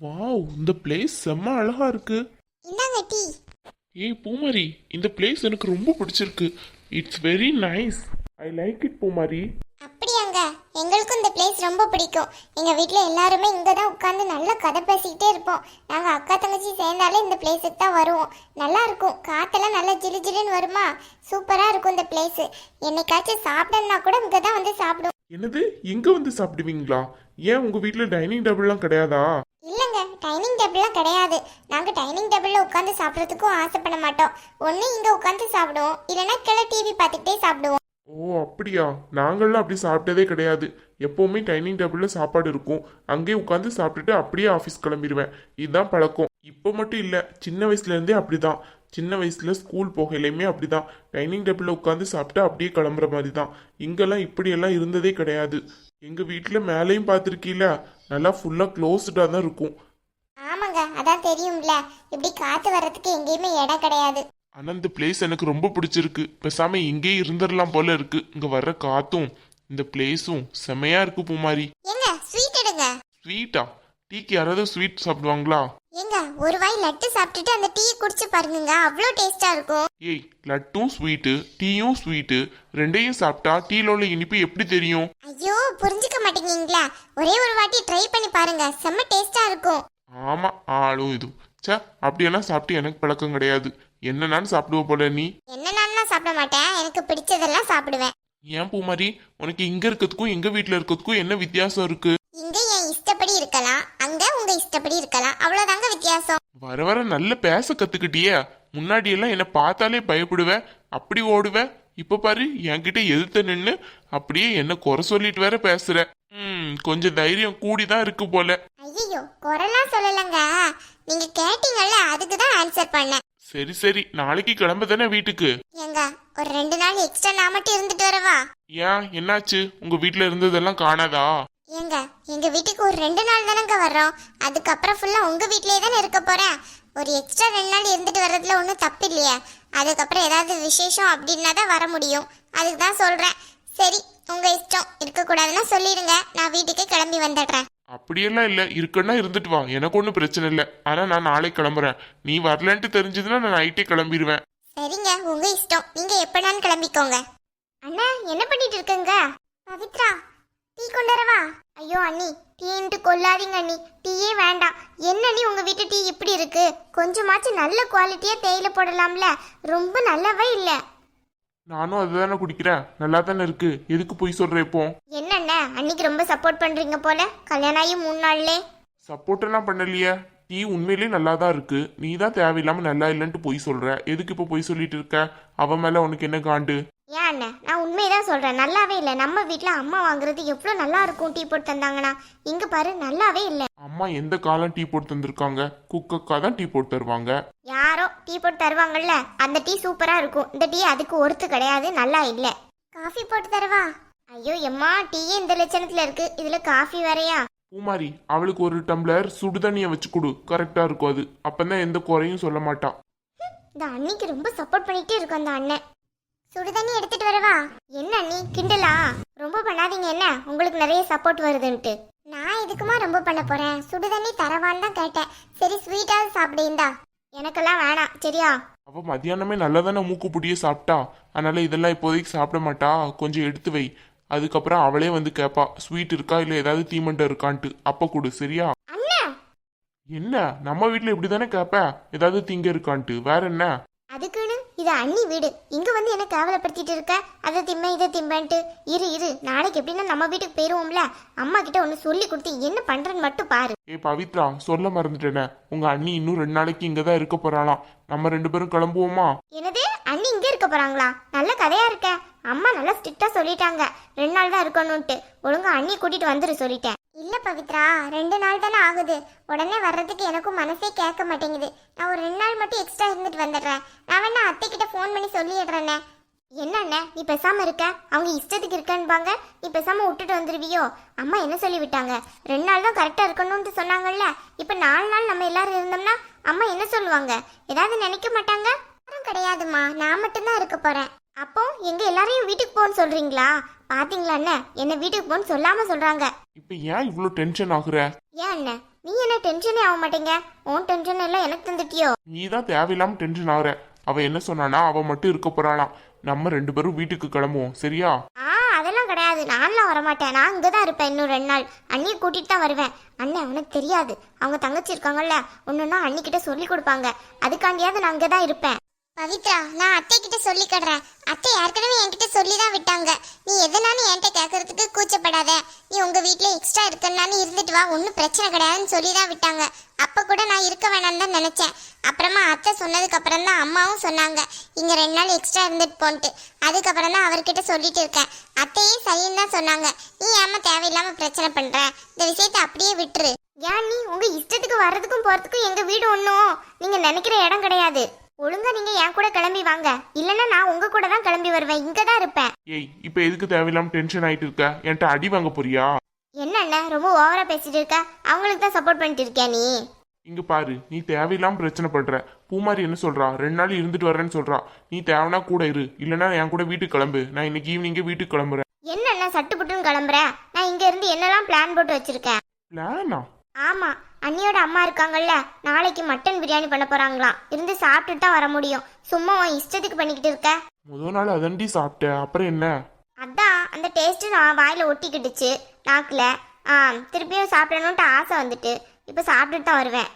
Wow, இந்த place செம்ம அழகா இருக்கு. இந்தாங்க டீ. ஏய் பூமாரி, இந்த பிளேஸ் எனக்கு ரொம்ப பிடிச்சிருக்கு. It's very nice. I like it Poomari. அப்படியாங்க, எங்களுக்கும் இந்த பிளேஸ் ரொம்ப பிடிக்கும். எங்க வீட்ல எல்லாருமே இங்க தான் உட்கார்ந்து நல்லா கதை பேசிக்கிட்டே இருப்போம். நாங்க அக்கா தங்கச்சி சேர்ந்தாலே இந்த பிளேஸுக்கு தான் வருவோம். நல்லா இருக்கும், காத்தெல்லாம் நல்லா ஜிலு ஜிலுன்னு வருமா, சூப்பரா இருக்கும் இந்த பிளேஸ். என்னைக்காச்சும் சாப்பிடணும்னா கூட இங்க தான் வந்து சாப்பிடுவோம். என்னது, இங்க வந்து சாப்பிடுவீங்களா? ஏன் உங்க வீட்ல டைனிங் டேபிள்லாம் கிடையாதா? இல்லைங்க, டைனிங் டேபிள்லாம் கிடையாது. நாங்க டைனிங் டேபிள்ல உட்காந்து சாப்பிட்றதுக்கும் ஆசைப்பட மாட்டோம். ஒன்று இங்க உட்காந்து சாப்பிடுவோம், இல்லைன்னா கீழே டிவி பார்த்துக்கிட்டே சாப்பிடுவோம். ஓ அப்படியா, நாங்கள்லாம் அப்படி சாப்பிட்டதே கிடையாது. எப்பவுமே டைனிங் டேபிள்ல சாப்பாடு இருக்கும், அங்கேயே உட்காந்து சாப்பிட்டுட்டு அப்படியே ஆஃபீஸ் கிளம்பிடுவேன். இதுதான் பழக்கம். இப்போ மட்டும் இல்லை, சின்ன வயசுல இருந்தே அப்படிதான். சின்ன வயசுல ஸ்கூல் போகலையுமே அப்படிதான், டைனிங் டேபிள்ல உட்காந்து சாப்பிட்டு அப்படியே கிளம்புற மாதிரி தான். இங்கெல்லாம் இப்படியெல்லாம் இருந்ததே கிடையாது. எங்க வீட்டுல மேலேயும் பார்த்துருக்கீல, நல்லா ஃபுல்லா க்ளோஸ்டா தான் இருக்கும். ஆமாங்க, அதான் தெரியும்ல, இப்படி காத்து வர்றதுக்கு எங்கேயுமே இடம் கிடையாது. ஆனா இந்த பிளேஸ் எனக்கு ரொம்ப பிடிச்சிருக்கு. பேசாம இங்கேயே இருந்துடலாம் போல இருக்கு. இங்க வர்ற காத்தும் இந்த பிளேஸும் செமையா இருக்கு பூமாரி. ஏங்க ஸ்வீட் எடுங்க. ஸ்வீட்டா? டீக்கு யாராவது ஸ்வீட் சாப்பிடுவாங்களா? ஏங்க ஒரு வாய் லட்டு சாப்பிட்டுட்டு அந்த டீ குடிச்சு பாருங்க, அவ்வளோ டேஸ்டா இருக்கும். ஏய், லட்டும் ஸ்வீட்டு டீயும் ஸ்வீட்டு ரெண்டையும் சாப்பிட்டா டீல உள்ள இனிப்பு எப்படி தெரியும்? ஐயோ, புரிஞ்சுக்க மாட்டேங்கீங்களா? ஒரே ஒரு வாட்டி ட்ரை பண்ணி பாருங்க, செம்ம டேஸ்டா இருக்கும். ஆமா, ஆளும் இது. சே, அப்படியெல்லாம் சாப்பிட்டு எனக்கு பழக்கம் கிடையாது. என்னன்னு சாப்பிடுவ போல நீ? என்னெல்லாம் சாப்பிட மாட்டேன், எனக்கு பிடிச்சதெல்லாம் சாப்பிடுவேன். ஏன் பூமாரி, உனக்கு இங்க இருக்கிறதுக்கும் எங்க வீட்டுல இருக்கிறதுக்கும் என்ன வித்தியாசம் இருக்கு? இங்க என் இஷ்டப்படி இருக்கலாம், அங்க உங்க இஷ்டப்படி இருக்கலாம், அவ்வளவுதாங்க வித்தியாசம். வர வர நல்ல பேச கத்துக்கிட்டியே. முன்னாடி எல்லாம் என்ன பார்த்தாலே பயப்படுவேன், அப்படி ஓடுவேன். இப்ப பாரு, என்கிட்ட எதிர்த்து நின்னு அப்படியே என்ன குறை சொல்லிட்டு வேற பேசுற. கொஞ்சம் தைரியம் கூடிதான் இருக்கு போல. ஐயோ, குறைலாம் சொல்லலங்க, நீங்க கேட்டீங்கல்ல, அதுக்கு தான் ஆன்சர் பண்ணேன். சரி சரி, நாளைக்கு கிளம்ப தானே வீட்டுக்கு? ஏங்க ஒரு 2 நாள் எக்ஸ்ட்ரா நான் மட்டும் இருந்துட்டு வரவா? ஏன், என்னாச்சு? உங்க வீட்டுல இருந்ததெல்லாம் காணாதா? ஏங்க எங்க வீட்டுக்கு ஒரு 2 நாள் தானங்க வர்றோம், அதுக்கப்புறம் ஃபுல்லா உங்க வீட்லயே தானே இருக்க போறேன். ஒரு எக்ஸ்ட்ரா 2 நாள் இருந்துட்டு வர்றதுல ஒன்றும் தப்பு இல்லையா? அதுக்கப்புறம் ஏதாவது விசேஷம் அப்படின்னா தான் வர முடியும், அதுக்கு தான் சொல்றேன். சரி, உங்க இஷ்டம். இருக்கக்கூடாதுன்னா சொல்லிடுங்க, நான் வீட்டுக்கு கிளம்பி வந்துடுறேன். அப்படியெல்லாம் இல்ல, இருக்குன்னா இருந்துட்டு வா, எனக்கு ஒன்றும் பிரச்சனை இல்லை. ஆனா நான் நாளைக்கு கிளம்புறேன். நீ வரலன்ட்டு தெரிஞ்சதுன்னா நான் நைட்டே கிளம்பிடுவேன். சரிங்க, உங்க இஷ்டம், நீங்க எப்பனாலும் கிளம்பிக்கோங்க. அண்ணா என்ன பண்ணிட்டு இருக்கங்க? பவித்ரா, டீ கொண்டு வரவா? ஐயோ அண்ணி, டீன்ட்டு கொல்லாதீங்க அண்ணி, டீயே வேண்டாம். என்ன அண்ணி உங்க வீட்டு டீ இப்படி இருக்கு? கொஞ்சமாச்சும் நல்ல குவாலிட்டியா தேயிலை போடலாம்ல, ரொம்ப நல்லாவே இல்ல. நானும் அதுதானே குடிக்கிறேன், நல்லா தானே இருக்கு. எதுக்கு போய் சொல்ற இப்போ? என்னண்ண, அன்னைக்கு ரொம்ப சப்போர்ட் பண்றீங்க போல, கல்யாணம் ஆகி 3 நாள்லே. சப்போர்ட் எல்லாம் பண்ணலையே, டீ உண்மையிலேயே நல்லா தான் இருக்கு. நீ தான் தேவையில்லாம நல்லா இல்லைன்ட்டு போய் சொல்ற. எதுக்கு இப்போ போய் சொல்லிட்டு இருக்க? அவன் மேல உனக்கு என்ன காண்டு? ஏன் அண்ணன், நான் உண்மையதான் சொல்றேன், நல்லாவே இல்லை. நம்ம வீட்டுல அம்மா வாங்குறது எவ்வளவு நல்லா இருக்கும் டீ போட்டு தந்தாங்கன்னா, இங்க பாரு நல்லாவே இல்லை. அம்மா எந்த காலம் டீ போட்டு தந்திருக்காங்க? குக்கக்கா தான் டீ போட்டு தருவாங்க. யாரோ டீ போட்டு தருவாங்கல்ல, அந்த டீ சூப்பரா இருக்கும். இந்த டீ அதுக்கு ஒருத்து கிடையாது, நல்லா இல்ல. காஃபி போட்டு தரவா? ஐயோ எம்மா, டீயே இந்த லட்சணத்துல இருக்கு, இதுல காஃபி வேறையா? பூமாரி, அவளுக்கு ஒரு டம்ளர் சுடுதண்ணியை வச்சு கொடு, கரெக்டா இருக்கும் அது. அப்பதான் எந்த குறையும் சொல்ல மாட்டான். இந்த அண்ணிக்கு ரொம்ப சப்போர்ட் பண்ணிட்டே இருக்கும் அந்த அண்ணன். சுடுதண்ணி எடுத்துட்டு வரவா? என்ன அண்ணி கிண்டலா? ரொம்ப பண்ணாதீங்க என்ன, உங்களுக்கு நிறைய சப்போர்ட் வருதுன்ட்டு. நான் இதுக்குமா ரொம்ப பண்ண போறேன்? சுடுதண்ணி தரவான்னு தான் கேட்டேன். சரி, ஸ்வீட்டாவது சாப்பிடுந்தா. எனக்கெல்லாம் வேணாம், சரியா? அவ மத்தியானமே நல்லதானே மூக்கு புடியே சாப்பிட்டா, அதனால இதெல்லாம் இப்போதைக்கு சாப்பிட மாட்டா. கொஞ்சம் எடுத்து வை, அதுக்கப்புறம் அவளே வந்து கேப்பா ஸ்வீட் இருக்கா இல்ல ஏதாவது தீமண்டை இருக்கான்ட்டு. அப்ப கொடு, சரியா? அண்ணா, என்ன, நம்ம வீட்டுல இப்படிதானே கேப்ப, ஏதாவது திங்க இருக்கான்ட்டு. வேற என்ன? அதுக்குன்னு இது அண்ணி வீடு, இங்க வந்து என்ன கேவலப்படுத்திட்டு இருக்க? அதை திம்ப இதை திம்பன்ட்டு. இரு இரு, நாளைக்கு எப்படின்னா நம்ம வீட்டுக்கு போயிருவோம்ல, அம்மா கிட்ட ஒன்னு சொல்லி கொடுத்து என்ன பண்றேன்னு மட்டும் பாரு. ஏ பவித்ரா, சொல்ல மறந்துட்டேனே, உங்க அண்ணி இன்னும் 2 நாளைக்கு இங்கதான் இருக்க போறாளாம். நம்ம 2 பேரும் கிளம்புவோமா? என்னது, அண்ணி இங்க இருக்க போறாங்களா? நல்ல கதையா இருக்க. அம்மா நல்லா ஸ்ட்ரிக்டா சொல்லிட்டாங்க, 2 நாள் தான் இருக்கணும்ட்டு. ஒழுங்கா அண்ணி கூட்டிட்டு வந்துரு சொல்லிட்டேன். இல்ல பவித்ரா, 2 நாள் தானே ஆகுது, உடனே வர்றதுக்கு எனக்கும் மனசே கேட்க மாட்டேங்குது. நான் ஒரு 2 நாள் மட்டும் எக்ஸ்ட்ரா இருந்துட்டு வந்துடுறேன். நான் வேணா அத்தை கிட்ட ஃபோன் பண்ணி சொல்லிடுறேன்னே. என்னண்ணே, நீ பேசாம இருக்க? அவங்க இஷ்டத்துக்கு இருக்கன்பாங்க, நீ பேசாம விட்டுட்டு வந்துருவியோ? அம்மா என்ன சொல்லி விட்டாங்க? 2 நாள் தான் கரெக்டா இருக்கணும்னு சொன்னாங்கல்ல. இப்ப 4 நாள் நம்ம எல்லாரும் இருந்தோம்னா அம்மா என்ன சொல்லுவாங்க? ஏதாவது நினைக்க மாட்டாங்க? கிடையாதுமா, நான் மட்டும்தான் இருக்க போறேன். அப்போ எங்க எல்லாரையும் வீட்டுக்கு போன்னு சொல்றீங்களா? பாத்தீங்களா அண்ணே, என்ன வீட்டுக்கு போன்னு சொல்லாம சொல்றாங்க. இப்ப ஏன் இவ்வளவு டென்ஷன் ஆகுற? ஏன் அண்ணே, நீ என்ன டென்ஷனே ஆக மாட்டேங்க? உன் டென்ஷன் எல்லாம் எனக்கு தந்துட்டியோ? நீ தான் தேவையில்லாம டென்ஷன் ஆகுற. அவ என்ன சொன்னானா, அவ மட்டும் இருக்க போறாளாம். நம்ம 2 பேரும் வீட்டுக்கு கிளம்புவோம், சரியா? அதெல்லாம் கிடையாது, நான்லாம் வரமாட்டேன். நான் இங்கே தான் இருப்பேன் இன்னும் 2 நாள். அண்ணியை கூட்டிட்டு தான் வருவேன். அண்ணன் அவனுக்கு தெரியாது, அவங்க தங்கச்சி இருக்காங்கல்ல, ஒன்றுன்னா அண்ணிக்கிட்ட சொல்லி கொடுப்பாங்க. அதுக்காண்டியாவது நான் அங்கே தான் இருப்பேன். பவித்ரா, நான் அத்தை கிட்ட சொல்லிக்கிடுறேன். அத்தை ஏற்கனவே என்கிட்ட சொல்லி தான் விட்டாங்க. நீ எதனாலும் என்கிட்ட கேட்கறதுக்கு கூச்சப்படாத. நீ உங்க வீட்ல எக்ஸ்ட்ரா இருக்கனாலும் இருந்துட்டு வா, ஒன்றும் பிரச்சனை கிடையாதுன்னு சொல்லி தான் விட்டாங்க. அப்ப கூட நான் இருக்க வேணாம்னு தான் நினைச்சேன். அப்புறமா அத்தை சொன்னதுக்கு அப்புறம் தான் அம்மாவும் சொன்னாங்க இங்க 2 நாள் எக்ஸ்ட்ரா இருந்துட்டு போன்ட்டு. அதுக்கப்புறம் தான் அவர்கிட்ட சொல்லிட்டு இருக்கேன். அத்தையே சரின்னு தான் சொன்னாங்க. நீ ஏமா தேவையில்லாம பிரச்சனை பண்ற? இந்த விஷயத்தை அப்படியே விட்டுரு. ஏன் நீ உங்க இஷ்டத்துக்கு வர்றதுக்கும் போறதுக்கும் எங்க வீடு ஒன்றும் நீங்க நினைக்கிற இடம் கிடையாது. ஒழுங்கா நீங்க என் கூட கிளம்பி வாங்க, இல்லைன்னா நான் உங்க கூட தான் கிளம்பி வருவேன். இங்க தான் இருப்பேன். ஏய், இப்ப எதுக்கு தேவையில்லாம டென்ஷன் ஆயிட்டு இருக்க? என்கிட்ட அடி வாங்க போறியா? என்ன ரொம்ப ஓவரா பேசிட்டு இருக்க? அவங்களுக்கு தான் சப்போர்ட் பண்ணிட்டு இருக்கியா நீ? இங்க பாரு, நீ தேவையில்லாம பிரச்சனை பண்ற. பூமாரி என்ன சொல்றா, 2 நாள் இருந்துட்டு வரேன்னு சொல்றா. நீ தேவைனா கூட இரு, இல்லைன்னா என் கூட வீட்டுக்கு கிளம்பு. நான் இன்னைக்கு ஈவினிங்கே வீட்டுக்கு கிளம்புறேன். என்ன சட்டு புட்டுன்னு கிளம்புறேன்? நான் இங்க இருந்து என்னெல்லாம் பிளான் போட்டு வச்சிருக்கேன். பிளானா? ஆமா, அண்ணியோட அம்மா இருக்காங்கல்ல, நாளைக்கு மட்டன் பிரியாணி பண்ண போறாங்களாம். இருந்து சாப்பிட்டுட்டு தான் வர முடியும். சும்மா உன் இஷ்டத்துக்கு பண்ணிக்கிட்டு இருக்க. முதல் நாள் அதண்டி சாப்பிட்ட, அப்புறம் என்ன? அதான் அந்த டேஸ்ட் நான் வாயில ஒட்டிக்கிட்டுச்சு நாக்குல. திருப்பியும் சாப்பிடணும்ட்டு ஆசை வந்துட்டு இப்ப சாப்பிட்டுட்டு தான் வருவேன்.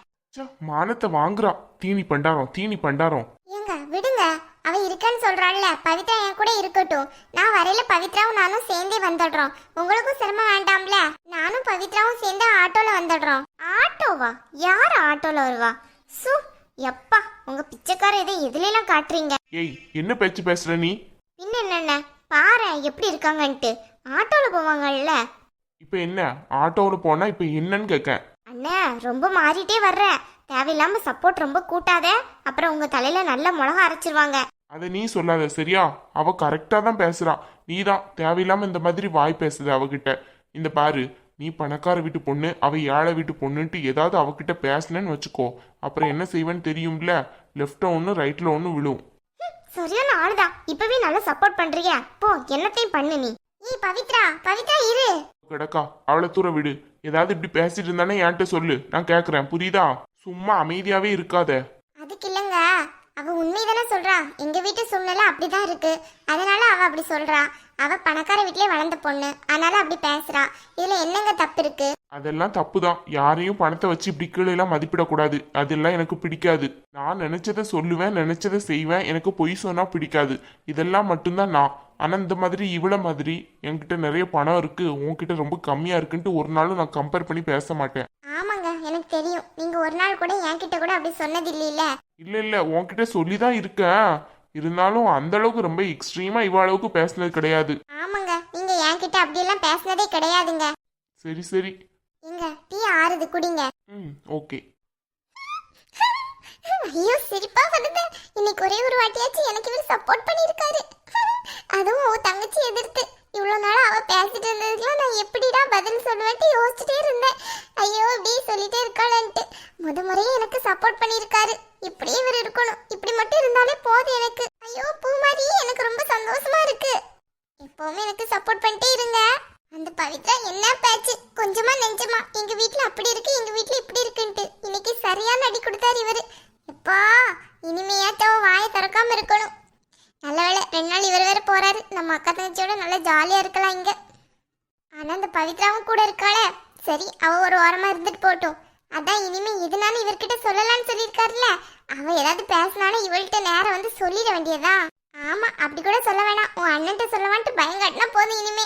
மானத்தை வாங்குறா. தீனி பண்டாரம், தீனி பண்டாரம். ஏங்க விடுங்க, அவ இருக்கன்னு சொல்றாள்ல, பவித்ரா என் கூட இருக்கட்டும். நான் வரையில பவித்ராவும் நானும் சேர்ந்தே வந்துடுறோம். உங்களுக்கும் சிரமம் வேண்டாம்ல. நானும் பவித்ராவும் சேர்ந்து ஆட்டோல வந்துடுறோம். ஆட்டோவா? யார் ஆட்டோல வருவா? சு, எப்பா உங்க பிச்சைக்கார இதை எதுல எல்லாம் காட்டுறீங்க? ஏய், என்ன பேச்சு பேசுற நீ? பின்ன என்னென்ன பாரு எப்படி இருக்காங்கன்ட்டு. ஆட்டோல போவாங்கல்ல. இப்ப என்ன ஆட்டோல போனா இப்ப என்னன்னு கேட்க? அண்ணா ரொம்ப மாறிட்டே வர்ற. தேவையில்லாம சப்போர்ட் ரொம்ப கூட்டாத, அப்புறம் உங்க தலையில நல்ல மிளகா அரைச்சிருவாங்க. அதை நீ சொல்லாத, சரியா? அவ கரெக்டா தான் பேசுறா. நீ தான் தேவையில்லாம இந்த மாதிரி வாய் பேசுது அவகிட்ட. இந்த பாரு, நீ பணக்கார வீட்டு பொண்ணு, அவ ஏழை வீட்டு பொண்ணுன்ட்டு ஏதாவது அவகிட்ட பேசினேன்னு வச்சுக்கோ, அப்புறம் என்ன செய்வேன்னு தெரியும்ல. லெஃப்ட்ல ஒன்று ரைட்ல ஒன்று விழும். சரியான ஆளுதான். இப்பவே நல்லா சப்போர்ட் பண்றீங்க. போ, என்னத்தையும் பண்ணு நீ. ஏய் பவித்ரா, பவித்ரா இரு. கிடக்கா, அவளை தூர விடு. ஏதாவது இப்படி பேசிட்டு இருந்தானே என்கிட்ட சொல்லு, நான் கேட்கறேன், புரியுதா? சும்மா அமைதியாவே இருக்காத. அதுக்கு இல்லங்க, அவ உண்மைதானே சொல்றா. எங்க வீட்டு சூழ்நிலை அப்படிதான் இருக்கு, அதனால அவ அப்படி சொல்றா. அவ பணக்கார வீட்லயே வளர்ந்த பொண்ணு, அதனால அப்படி பேசுறா. இதுல என்னங்க தப்பு இருக்கு? அதெல்லாம் தப்புதான். யாரையும் பணத்தை வச்சு இப்படி கீழே எல்லாம் மதிப்பிடக்கூடாது. அதெல்லாம் எனக்கு பிடிக்காது. நான் நினைச்சதை சொல்லுவேன், நினைச்சதை செய்வேன். எனக்கு பொய் சொன்னா பிடிக்காது. இதெல்லாம் மட்டும்தான் நான். ஆனா இந்த மாதிரி இவ்வளோ மாதிரி என்கிட்ட நிறைய பணம் இருக்கு, உன்கிட்ட ரொம்ப கம்மியா இருக்குன்ட்டு ஒரு நாளும் நான் கம்பேர் பண்ணி பேச மாட்டேன். ஆமாங்க, எனக்கு தெரியும். நீங்க ஒரு நாள் கூட என்கிட்ட கூட அப்படி சொன்னது இல்ல. இல்ல உன்கிட்ட சொல்லிதான் இருக்கேன். இருந்தாலும் அந்த அளவுக்கு ரொம்ப எக்ஸ்ட்ரீமா இவ்வளவு அளவுக்கு பேசினது கிடையாது. ஆமாங்க, நீங்க என்கிட்ட அப்படி எல்லாம் பேசினதே கிடையாதுங்க. சரி சரி. இங்க டீ ஆறுது, குடிங்க. ஓகே. ஐயோ சிரிப்பா வருது. இன்னைக்கு ஒரே ஒரு வாட்டியாச்சும் எனக்கு இவர் சப்போர்ட் பண்ணிருக்காரு. அதுவும் தங்கச்சி எதிர்த்து. இவ்வளவு நாள் அவ பேசிட்டு இருந்ததுக்குலாம் நான் எப்படிடா பதில் சொல்லுவேன்ட்டு யோசிச்சுட்டே இருந்தேன். ஐயோ இப்படி சொல்லிட்டே இருக்காளன்ட்டு முறையே எனக்கு சப்போர்ட் பண்ணிருக்காரு. இப்படியே இவர் இருக்கணும். இப்படி மட்டும் இருந்தாலே போதும் எனக்கு. ஐயோ பூமாரி, எனக்கு ரொம்ப சந்தோஷமா இருக்கு. எப்பவுமே எனக்கு சப்போர்ட் பண்ணிட்டே இருங்க. அந்த பவித்ரா என்ன பேச்சு, கொஞ்சமா நெஞ்சமா எங்க வீட்ல அப்படி இருக்கு, எங்க வீட்ல இப்படி இருக்குன்ட்டு இன்னைக்கு சரியான அடி கொடுத்தாரு இவரு. எப்பா, இனிமையாட்டம் வாயை திறக்காம இருக்கணும். நல்ல வேளை 2 நாள் இவர் வேற போறாரு. நம்ம அக்கா தங்கச்சியோட நல்லா ஜாலியா இருக்கலாம் இங்க. ஆனா அந்த பவித்ராவும் கூட இருக்காளே, சரி அவ ஒரு ஓரமா இருந்துட்டு போட்டோம். அதான் இனிமே எதுனாலும் இவர்கிட்ட சொல்லலாம்னு சொல்லியிருக்காருல்ல, அவ ஏதாவது பேசினாலும் இவள்கிட்ட நேரம் வந்து சொல்லிட வேண்டியதா. ஆமா, அப்படி கூட சொல்ல வேணாம், உன் அண்ணன்ட்ட சொல்லவான்ட்டு பயங்காட்டினா போதும் இனிமே.